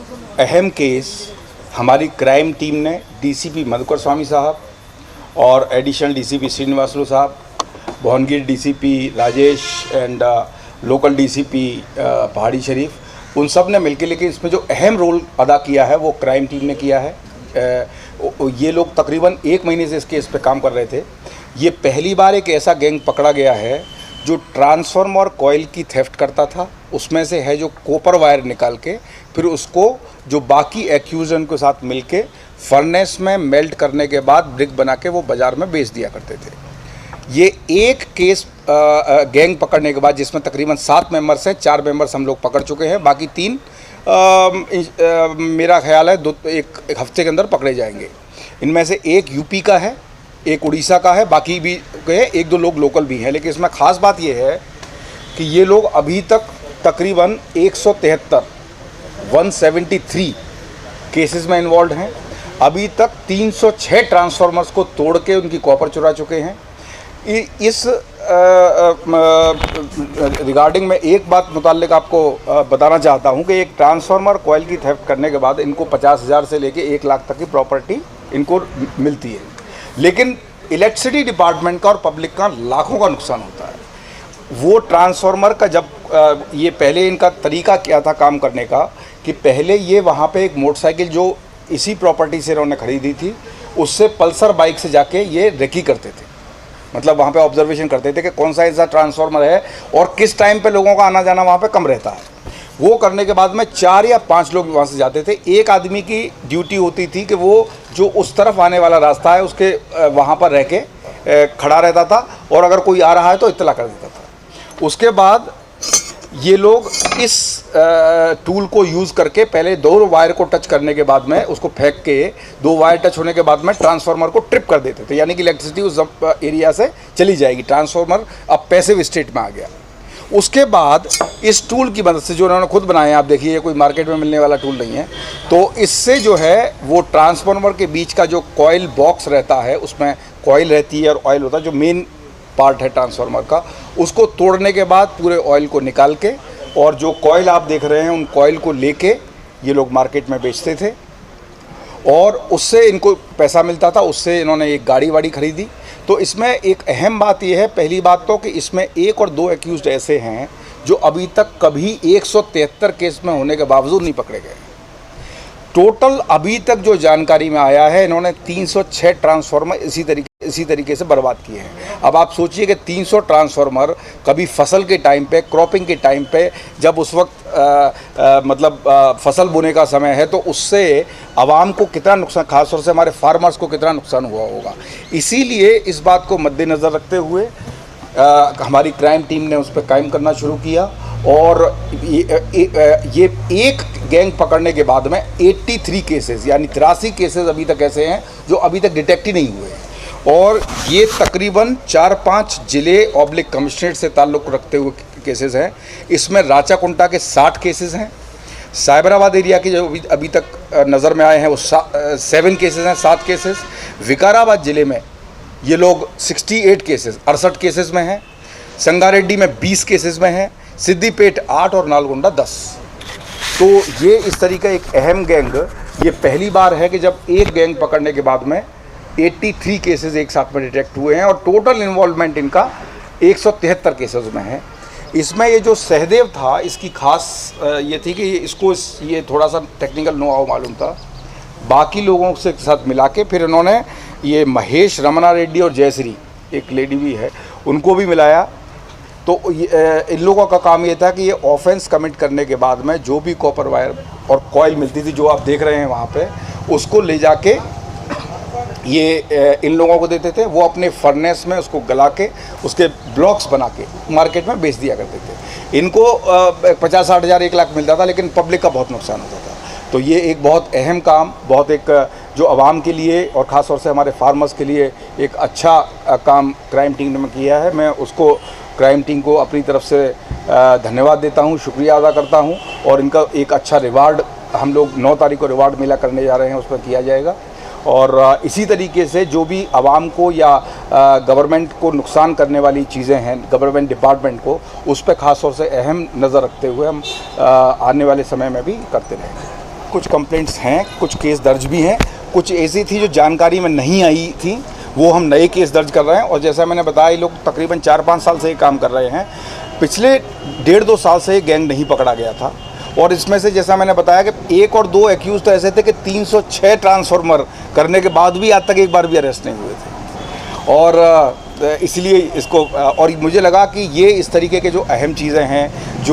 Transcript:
अहम केस हमारी crime team ने डीसीपी मधुकर स्वामी साहब और एडिशनल डीसीपी श्रीनिवासलू साहब, Bhuvanagiri DCP Rajesh and local DCP Pahadi Sharif, उन सब ने मिलकर, लेकिन इसमें जो अहम रोल अदा किया है वो क्राइम टीम ने किया है। ये लोग तकरीबन 1 महीने से इस केस पे काम कर रहे थे। ये पहली बार एक ऐसा गैंग पकड़ा गया है जो ट्रांसफार्मर और कॉइल की थेफ्ट करता था। उसमें से है जो कॉपर वायर निकाल के फिर उसको जो बाकी एक्यूजन के साथ मिलके फर्नेस में मेल्ट करने के बाद ब्रिक बना के वो बाज़ार में बेच दिया करते थे। ये एक केस गैंग पकड़ने के बाद जिसमें तकरीबन 7 मेंबर्स हैं, 4 मेंबर्स हम लोग पकड़ चुके हैं, बाकी 3 मेरा ख्याल है एक हफ्ते के अंदर पकड़े जाएंगे। इनमें से एक यूपी का है, एक उड़ीसा का है, बाकी भी है, 1-2 लोग लोकल भी हैं। लेकिन इसमें ख़ास बात ये है कि ये लोग अभी तक तकरीबन 173 केसेस में इन्वॉल्व हैं। अभी तक 306 ट्रांसफार्मर्स को तोड़ के उनकी कॉपर चुरा चुके हैं। इस रिगार्डिंग में एक बात मुताल्लिक आपको बताना चाहता हूं कि एक ट्रांसफार्मर कॉइल की थेफ्ट करने के बाद इनको 50,000 से लेके 1 लाख तक की प्रॉपर्टी इनको मिलती है, लेकिन इलेक्ट्रिसिटी डिपार्टमेंट का और पब्लिक का लाखों का नुकसान होता है। वो ट्रांसफार्मर का जब ये पहले इनका तरीका क्या था काम करने का कि पहले ये वहाँ पे एक मोटरसाइकिल जो इसी प्रॉपर्टी से इन्होंने ख़रीदी थी उससे पल्सर बाइक से जाके ये रेकी करते थे, मतलब वहाँ पे ऑब्जर्वेशन करते थे कि कौन सा ऐसा ट्रांसफार्मर है और किस टाइम पे लोगों का आना जाना वहाँ पे कम रहता है। वो करने के बाद में 4 या 5 लोग वहाँ से जाते थे। एक आदमी की ड्यूटी होती थी कि वो जो उस तरफ आने वाला रास्ता है उसके वहाँ पर रह के खड़ा रहता था और अगर कोई आ रहा है तो इत्तला कर देता था। उसके बाद ये लोग इस टूल को यूज़ करके पहले 2 वायर को टच करने के बाद में उसको फेंक के 2 वायर टच होने के बाद में ट्रांसफार्मर को ट्रिप कर देते थे, यानी कि इलेक्ट्रिसिटी उस एरिया से चली जाएगी। ट्रांसफार्मर अब पैसिव स्टेट में आ गया। उसके बाद इस टूल की मदद से जो उन्होंने खुद बनाए हैं, आप देखिए ये कोई मार्केट में मिलने वाला टूल नहीं है, तो इससे जो है वो ट्रांसफार्मर के बीच का जो कॉइल बॉक्स रहता है उसमें कॉइल रहती है और ऑयल होता है, जो मेन पार्ट है ट्रांसफार्मर का, उसको तोड़ने के बाद पूरे ऑयल को निकाल के और जो कॉइल आप देख रहे हैं उन कॉइल को लेके ये लोग मार्केट में बेचते थे और उससे इनको पैसा मिलता था। उससे इन्होंने एक गाड़ी वाड़ी खरीदी। तो इसमें एक अहम बात यह है, पहली बात तो कि इसमें 1 और 2 एक्यूज्ड ऐसे हैं जो अभी तक कभी 173 केस में होने के बावजूद नहीं पकड़े गए। टोटल अभी तक जो जानकारी में आया है, इन्होंने 306 ट्रांसफार्मर इसी तरीके से बर्बाद किए हैं। अब आप सोचिए कि 300 ट्रांसफार्मर कभी फसल के टाइम पे, क्रॉपिंग के टाइम पे, जब उस वक्त फसल बोने का समय है, तो उससे आवाम को कितना नुकसान, खासतौर से हमारे फार्मर्स को कितना नुकसान हुआ होगा। इसीलिए इस बात को मद्देनज़र रखते हुए हमारी क्राइम टीम ने उस पर कायम करना शुरू किया और ये एक गैंग पकड़ने के बाद में 83 केसेस यानी 83 केसेस अभी तक ऐसे हैं जो अभी तक डिटेक्ट ही नहीं हुए और ये तकरीबन 4-5 जिले ऑब्लिक कमिश्नरेट से ताल्लुक़ रखते हुए केसेस हैं। इसमें राचाकुंटा के 60 केसेस हैं। साइबराबाद एरिया के जो अभी तक नज़र में आए हैं वो 7 केसेस हैं, 7 केसेस। विकाराबाद ज़िले में ये लोग 68 केसेस 68 केसेस में हैं। संगारेड्डी में 20 केसेस में हैं। सिद्दीपेट 8 और नालगोंडा 10। तो ये इस तरीका एक अहम गैंग, ये पहली बार है कि जब एक गैंग पकड़ने के बाद में 83 केसेस एक साथ में डिटेक्ट हुए हैं और टोटल इन्वॉल्वमेंट इनका 173 केसेस में है। इसमें ये जो सहदेव था इसकी खास ये थी कि ये थोड़ा सा टेक्निकल नो हाउ मालूम था। बाकी लोगों से साथ मिला के फिर इन्होंने ये महेश रमना रेड्डी और जयश्री, एक लेडी भी है, उनको भी मिलाया। तो इन लोगों का काम ये था कि ये ऑफेंस कमिट करने के बाद में जो भी कॉपर वायर और कॉइल मिलती थी, जो आप देख रहे हैं वहाँ पे, उसको ले जाके ये इन लोगों को देते थे। वो अपने फर्नेस में उसको गला के उसके ब्लॉक्स बना के मार्केट में बेच दिया करते थे। इनको 50-60 हज़ार 1 लाख मिलता था, लेकिन पब्लिक का बहुत नुकसान होता था। तो ये एक बहुत अहम काम, बहुत एक जो आवाम के लिए और ख़ास तौर से हमारे फार्मर्स के लिए एक अच्छा काम क्राइम टीम ने किया है। मैं उसको क्राइम टीम को अपनी तरफ से धन्यवाद देता हूँ, शुक्रिया अदा करता हूँ और इनका एक अच्छा रिवार्ड हम लोग 9 तारीख को रिवार्ड मेला करने जा रहे हैं, उस पर किया जाएगा। और इसी तरीके से जो भी आवाम को या गवर्नमेंट को नुकसान करने वाली चीज़ें हैं गवर्नमेंट डिपार्टमेंट को, उस पर ख़ास तौर से अहम नज़र रखते हुए हम आने वाले समय में भी करते रहेंगे। कुछ कंप्लेंट्स हैं, कुछ केस दर्ज भी हैं, कुछ ऐसी थी जो जानकारी में नहीं आई थी, वो हम नए केस दर्ज कर रहे हैं। और जैसा मैंने बताया, ये लोग तकरीबन 4-5 साल से ये काम कर रहे हैं। पिछले 1.5-2 साल से ये गैंग नहीं पकड़ा गया था। और इसमें से जैसा मैंने बताया कि 1 और 2 एक्यूज़ तो ऐसे थे कि 306 ट्रांसफार्मर करने के बाद भी आज तक एक बार भी अरेस्ट नहीं हुए थे। और इसलिए इसको और मुझे लगा कि ये इस तरीके के जो अहम चीज़ें हैं जो